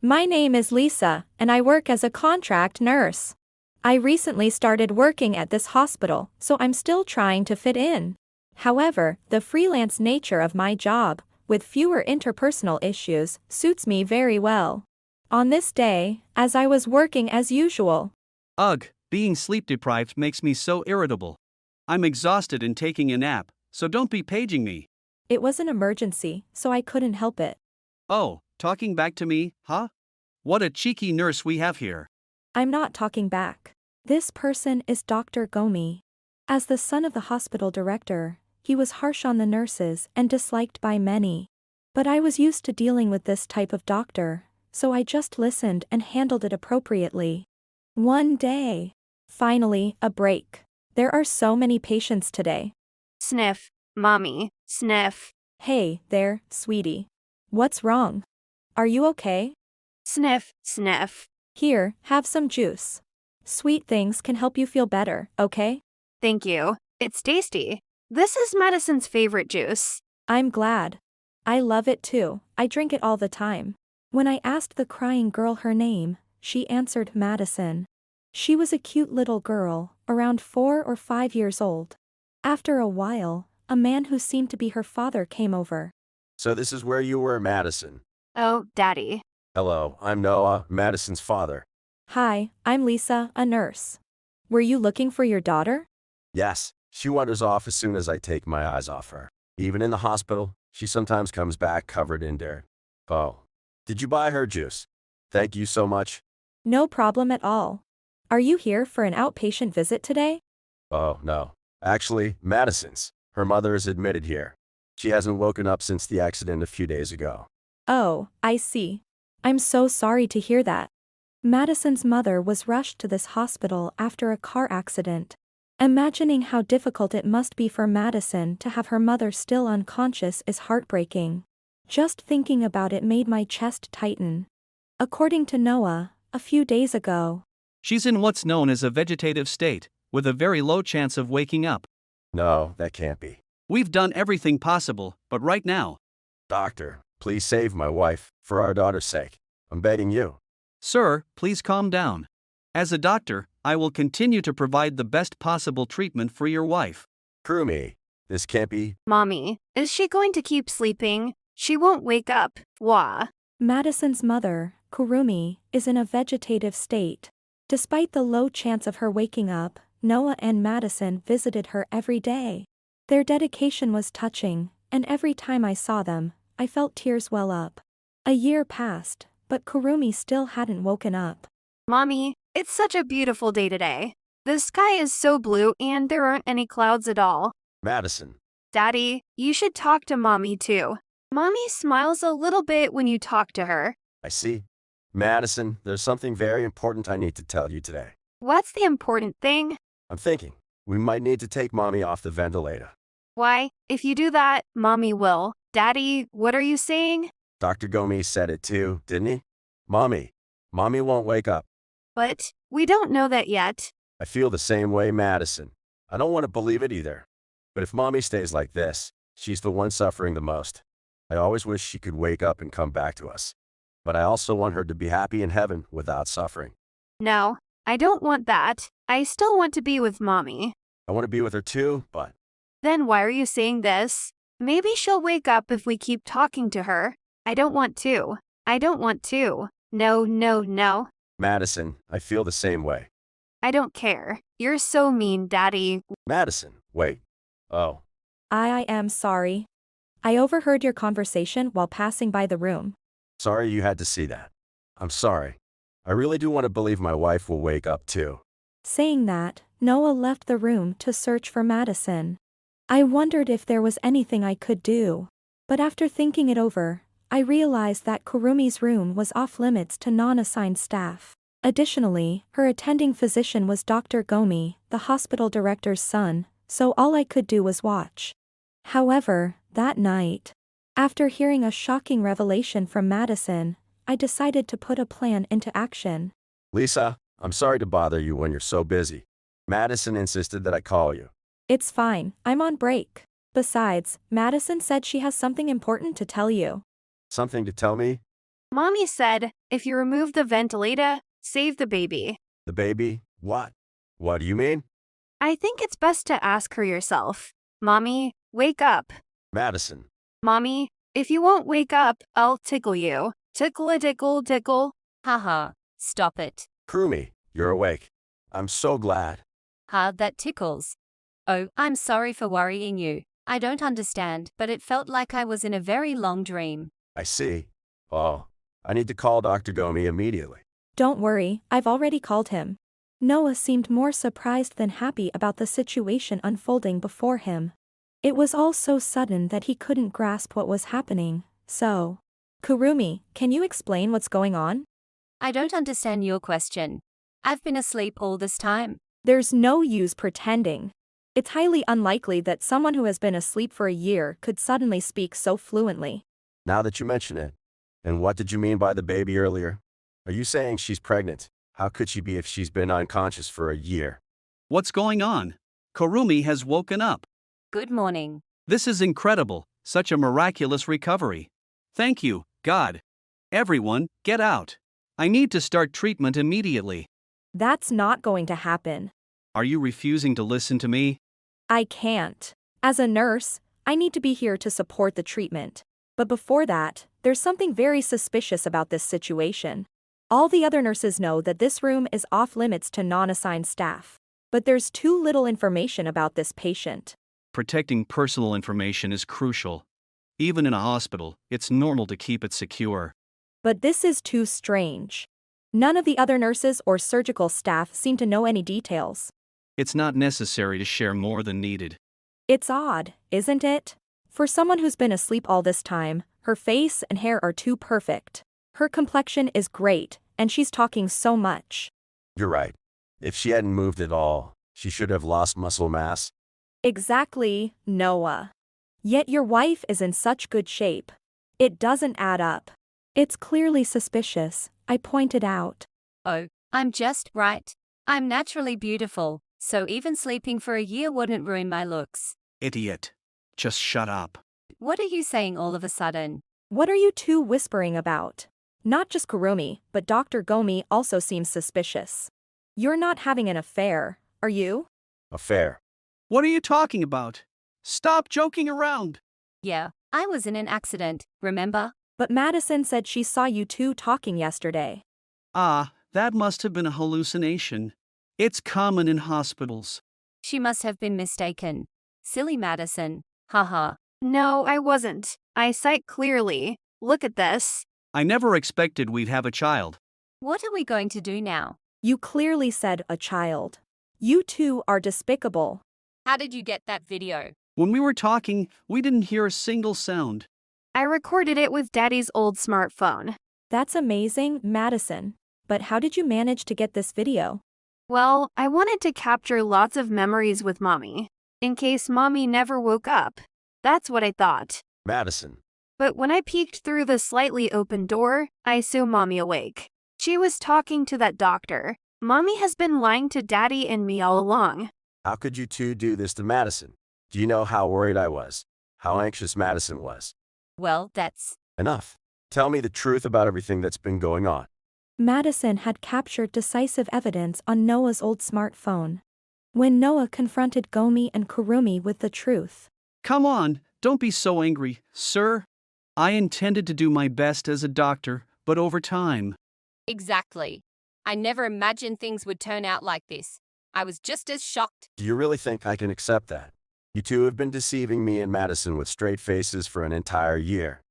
My name is Lisa, and I work as a contract nurse. I recently started working at this hospital, so I'm still trying to fit in. However, the freelance nature of my job, with fewer interpersonal issues, suits me very well. On this day, as I was working as usual. Ugh, being sleep deprived makes me so irritable. I'm exhausted and taking a nap, so don't be paging me. It was an emergency, so I couldn't help it. Oh, talking back to me, huh? What a cheeky nurse we have here. I'm not talking back. This person is Dr. Gomi. As the son of the hospital director, he was harsh on the nurses and disliked by many. But I was used to dealing with this type of doctor, so I just listened and handled it appropriately. One day. Finally, a break. There are so many patients today. Sniff, mommy, sniff. Hey, there, sweetie. What's wrong? Are you okay? Sniff, sniff. Here, have some juice. Sweet things can help you feel better, okay? Thank you. It's tasty. This is Madison's favorite juice. I'm glad. I love it too. I drink it all the time. When I asked the crying girl her name, she answered Madison. She was a cute little girl, around 4 or 5 years old. After a while, a man who seemed to be her father came over. So this is where you were, Madison. Oh, Daddy. Hello, I'm Noah, Madison's father. Hi, I'm Lisa, a nurse. Were you looking for your daughter? Yes, she wanders off as soon as I take my eyes off her. Even in the hospital, she sometimes comes back covered in dirt. Oh, did you buy her juice? Thank you so much. No problem at all. Are you here for an outpatient visit today? Oh, no. Actually, Madison's. Her mother is admitted here. She hasn't woken up since the accident a few days ago. Oh, I see. I'm so sorry to hear that. Madison's mother was rushed to this hospital after a car accident. Imagining how difficult it must be for Madison to have her mother still unconscious is heartbreaking. Just thinking about it made my chest tighten. According to Noah, a few days ago. She's in what's known as a vegetative state, with a very low chance of waking up. No, that can't be. We've done everything possible, but right now. Doctor, please save my wife, for our daughter's sake. I'm begging you. Sir, please calm down. As a doctor, I will continue to provide the best possible treatment for your wife. Kurumi, this can't be. Mommy, is she going to keep sleeping? She won't wake up. Wah. Madison's mother, Kurumi, is in a vegetative state. Despite the low chance of her waking up, Noah and Madison visited her every day. Their dedication was touching, and every time I saw them, I felt tears well up. A year passed, but Kurumi still hadn't woken up. Mommy, it's such a beautiful day today. The sky is so blue and there aren't any clouds at all. Madison. Daddy, you should talk to Mommy too. Mommy smiles a little bit when you talk to her. I see. Madison, there's something very important I need to tell you today. What's the important thing? I'm thinking, we might need to take Mommy off the ventilator. Why, if you do that, Mommy will. Daddy, what are you saying? Dr. Gomi said it too, didn't he? Mommy won't wake up. But we don't know that yet. I feel the same way, Madison. I don't want to believe it either. But if Mommy stays like this, she's the one suffering the most. I always wish she could wake up and come back to us. But I also want her to be happy in heaven without suffering. No, I don't want that. I still want to be with Mommy. I want to be with her too, but Then why are you saying this? Maybe she'll wake up if we keep talking to her. I don't want to. I don't want to. No, no, no. Madison, I feel the same way. I don't care. You're so mean, Daddy. Madison, wait. Oh, I am sorry. I overheard your conversation while passing by the room. sorry you had to see that. I'm sorry. I really do want to believe my wife will wake up too. Saying that, Noah left the room to search for Madison. I wondered if there was anything I could do. But after thinking it over, I realized that Kurumi's room was off-limits to non-assigned staff. Additionally, her attending physician was Dr. Gomi, the hospital director's son, so all I could do was watch. However, that night, after hearing a shocking revelation from Madison, I decided to put a plan into action. Lisa, I'm sorry to bother you when you're so busy. Madison insisted that I call you. It's fine, I'm on break. Besides, Madison said she has something important to tell you. Something to tell me? Mommy said, if you remove the ventilator, save the baby. The baby? What? What do you mean? I think it's best to ask her yourself. Mommy, wake up. Madison. Mommy, if you won't wake up, I'll tickle you. Tickle-a-tickle, tickle. Haha, stop it. Kurumi, you're awake. I'm so glad. Ha, that tickles. Oh, I'm sorry for worrying you. I don't understand, but it felt like I was in a very long dream. I see. Oh, I need to call Dr. Gomi immediately. Don't worry, I've already called him. Noah seemed more surprised than happy about the situation unfolding before him. It was all so sudden that he couldn't grasp what was happening, so. Kurumi, can you explain what's going on? I don't understand your question. I've been asleep all this time. There's no use pretending. It's highly unlikely that someone who has been asleep for a year could suddenly speak so fluently. Now that you mention it. And what did you mean by the baby earlier? Are you saying she's pregnant? How could she be if she's been unconscious for a year? What's going on? Kurumi has woken up. Good morning. This is incredible, such a miraculous recovery. Thank you, God. Everyone, get out. I need to start treatment immediately. That's not going to happen. Are you refusing to listen to me? I can't. As a nurse, I need to be here to support the treatment. But before that, there's something very suspicious about this situation. All the other nurses know that this room is off limits to non-assigned staff. But there's too little information about this patient. Protecting personal information is crucial. Even in a hospital, it's normal to keep it secure. But this is too strange. None of the other nurses or surgical staff seem to know any details. It's not necessary to share more than needed. It's odd, isn't it? For someone who's been asleep all this time, her face and hair are too perfect. Her complexion is great, and she's talking so much. You're right. If she hadn't moved at all, she should have lost muscle mass. Exactly, Noah. Yet your wife is in such good shape. It doesn't add up. It's clearly suspicious, I pointed out. Oh, I'm just right. I'm naturally beautiful, so even sleeping for a year wouldn't ruin my looks. Idiot. Just shut up. What are you saying all of a sudden? What are you two whispering about? Not just Kurumi, but Dr. Gomi also seems suspicious. You're not having an affair, are you? Affair. What are you talking about? Stop joking around. Yeah, I was in an accident, remember? But Madison said she saw you two talking yesterday. Ah, that must have been a hallucination. It's common in hospitals. She must have been mistaken. Silly Madison. Haha. No, I wasn't. I sight clearly. Look at this. I never expected we'd have a child. What are we going to do now? You clearly said a child. You two are despicable. How did you get that video? When we were talking, we didn't hear a single sound. I recorded it with Daddy's old smartphone. That's amazing, Madison. But how did you manage to get this video? Well, I wanted to capture lots of memories with Mommy, in case Mommy never woke up. That's what I thought. Madison. But when I peeked through the slightly open door, I saw Mommy awake. She was talking to that doctor. Mommy has been lying to Daddy and me all along. How could you two do this to Madison? Do you know how worried I was? How anxious Madison was? Well, that's... Enough. Tell me the truth about everything that's been going on. Madison had captured decisive evidence on Noah's old smartphone. When Noah confronted Gomi and Kurumi with the truth. Come on, don't be so angry, sir. I intended to do my best as a doctor, but over time. Exactly. I never imagined things would turn out like this. I was just as shocked. Do you really think I can accept that? You two have been deceiving me and Madison with straight faces for an entire year.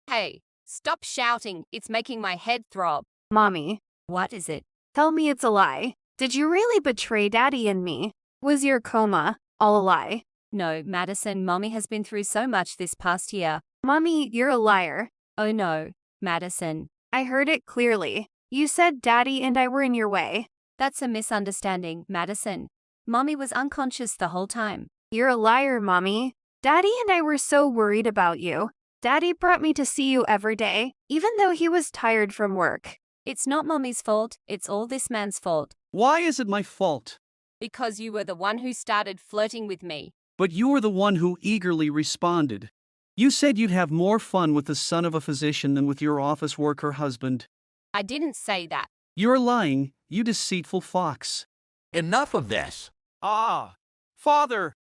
Hey, stop shouting. It's making my head throb. Mommy, What is it? tell me it's a lie. Did you really betray Daddy and me? Was your coma all a lie? No, Madison, Mommy has been through so much this past year. Mommy, you're a liar. Oh no, Madison. I heard it clearly. You said Daddy and I were in your way. That's a misunderstanding, Madison. Mommy was unconscious the whole time. You're a liar, Mommy. Daddy and I were so worried about you. Daddy brought me to see you every day, even though he was tired from work. It's not Mommy's fault, it's all this man's fault. Why is it my fault? Because you were the one who started flirting with me. But you were the one who eagerly responded. You said you'd have more fun with the son of a physician than with your office worker husband. I didn't say that. You're lying, you deceitful fox. Enough of this. Ah, Father!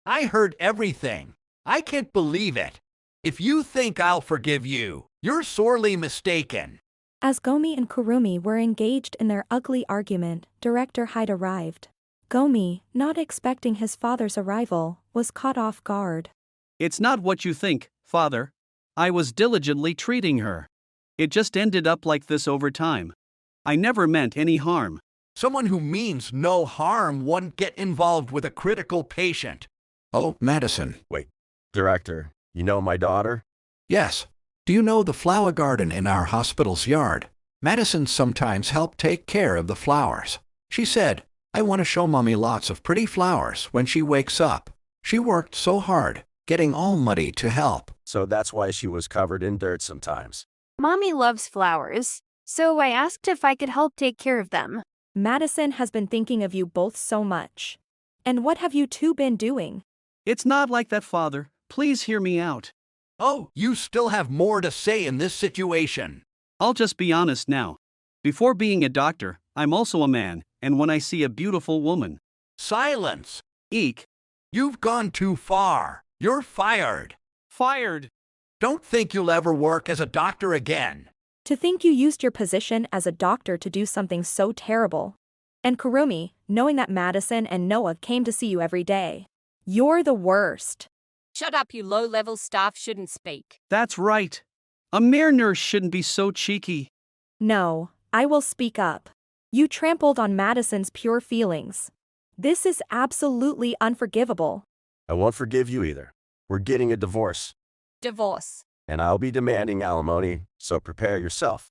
I heard everything. I can't believe it. If you think I'll forgive you, you're sorely mistaken. As Gomi and Kurumi were engaged in their ugly argument, Director Hyde arrived. Gomi, not expecting his father's arrival, was caught off guard. It's not what you think, Father. I was diligently treating her. It just ended up like this over time. I never meant any harm. Someone who means no harm wouldn't get involved with a critical patient. Oh, Madison. Wait, Director, you know my daughter? Yes. Do you know the flower garden in our hospital's yard? Madison sometimes helped take care of the flowers. She said, I want to show Mommy lots of pretty flowers when she wakes up. She worked so hard, getting all muddy to help. So that's why she was covered in dirt sometimes. Mommy loves flowers, so I asked if I could help take care of them. Madison has been thinking of you both so much. And what have you two been doing? It's not like that, Father. Please hear me out. Oh, you still have more to say in this situation. I'll just be honest now. Before being a doctor, I'm also a man, and when I see a beautiful woman. Silence! Eek! You've gone too far. You're fired. Fired! Don't think you'll ever work as a doctor again. To think you used your position as a doctor to do something so terrible. And Kurumi, knowing that Madison and Noah came to see you every day. You're the worst. Shut up, you low-level staff shouldn't speak. That's right. A mere nurse shouldn't be so cheeky. No, I will speak up. You trampled on Madison's pure feelings. This is absolutely unforgivable. I won't forgive you either. We're getting a divorce. Divorce. And I'll be demanding alimony, so prepare yourself.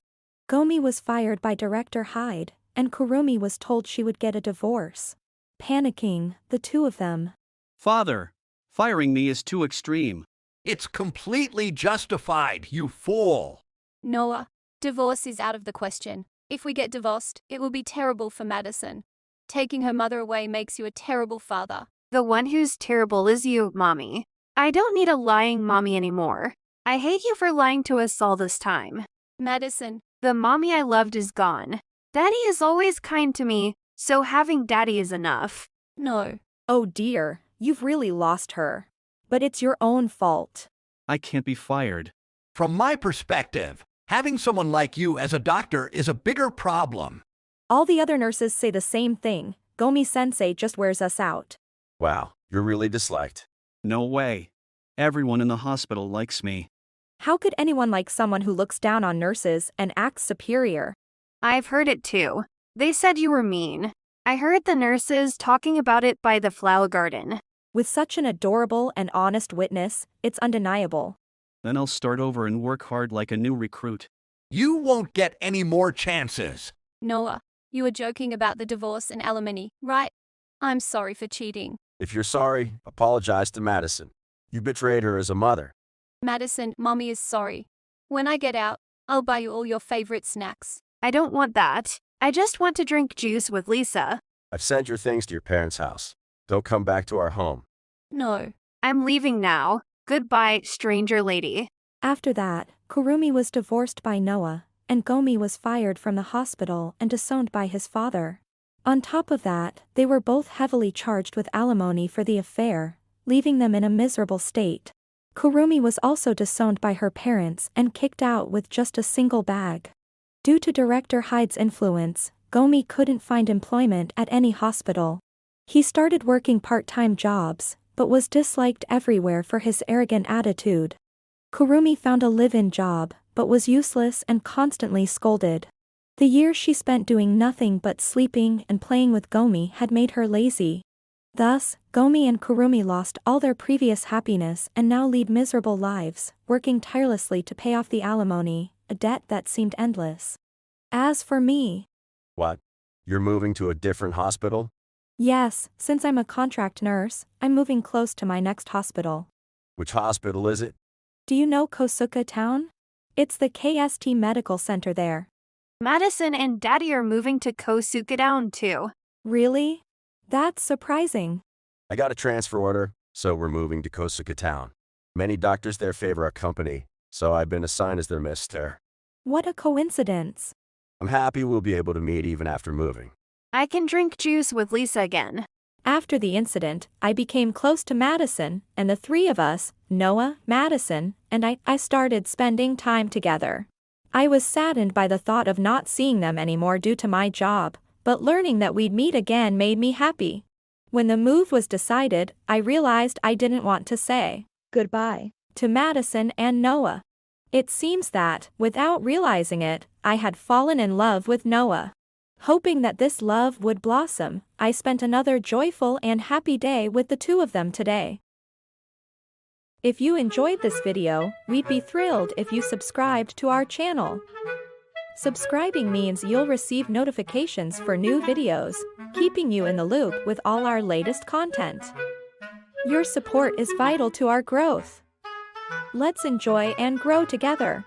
Gomi was fired by Director Hyde, and Kurumi was told she would get a divorce. Panicking, the two of them. Father, firing me is too extreme. It's completely justified, you fool. Noah, divorce is out of the question. If we get divorced, it will be terrible for Madison. Taking her mother away makes you a terrible father. The one who's terrible is you, Mommy. I don't need a lying mommy anymore. I hate you for lying to us all this time. Madison, The mommy I loved is gone. Daddy is always kind to me, so having Daddy is enough. no. Oh dear, you've really lost her. But it's your own fault. I can't be fired. From my perspective, having someone like you as a doctor is a bigger problem. All the other nurses say the same thing. Gomi-sensei just wears us out. Wow, you're really disliked. No way. Everyone in the hospital likes me. How could anyone like someone who looks down on nurses and acts superior? I've heard it too. They said you were mean. I heard the nurses talking about it by the flower garden. With such an adorable and honest witness, it's undeniable. Then I'll start over and work hard like a new recruit. You won't get any more chances. Noah, you were joking about the divorce and alimony, right? I'm sorry for cheating. If you're sorry, apologize to Madison. You betrayed her as a mother. Madison, Mommy is sorry. When I get out, I'll buy you all your favorite snacks. I don't want that. I just want to drink juice with Lisa. I've sent your things to your parents' house. Don't come back to our home. No. I'm leaving now. Goodbye, stranger lady. After that, Kurumi was divorced by Noah, and Gomi was fired from the hospital and disowned by his father. On top of that, they were both heavily charged with alimony for the affair, leaving them in a miserable state. Kurumi was also disowned by her parents and kicked out with just a single bag. Due to Director Hyde's influence, Gomi couldn't find employment at any hospital. He started working part-time jobs, but was disliked everywhere for his arrogant attitude. Kurumi found a live-in job, but was useless and constantly scolded. The years she spent doing nothing but sleeping and playing with Gomi had made her lazy. Thus, Gomi and Kurumi lost all their previous happiness and now lead miserable lives, working tirelessly to pay off the alimony, a debt that seemed endless. As for me, What? You're moving to a different hospital? yes, since I'm a contract nurse, I'm moving close to my next hospital. Which hospital is it? Do you know Kosuka Town? It's the KST Medical Center there. Madison and Daddy are moving to Kosuka Down too. Really? That's surprising. I got a transfer order, so we're moving to Kosuka Town. Many doctors there favor our company, so I've been assigned as their mister. What a coincidence. I'm happy we'll be able to meet even after moving. I can drink juice with Lisa again. After the incident, I became close to Madison, and the three of us, Noah, Madison, and I started spending time together. I was saddened by the thought of not seeing them anymore due to my job, but learning that we'd meet again made me happy. When the move was decided, I realized I didn't want to say goodbye to Madison and Noah. It seems that, without realizing it, I had fallen in love with Noah. Hoping that this love would blossom, I spent another joyful and happy day with the two of them today. If you enjoyed this video, we'd be thrilled if you subscribed to our channel. Subscribing means you'll receive notifications for new videos, keeping you in the loop with all our latest content. Your support is vital to our growth. Let's enjoy and grow together.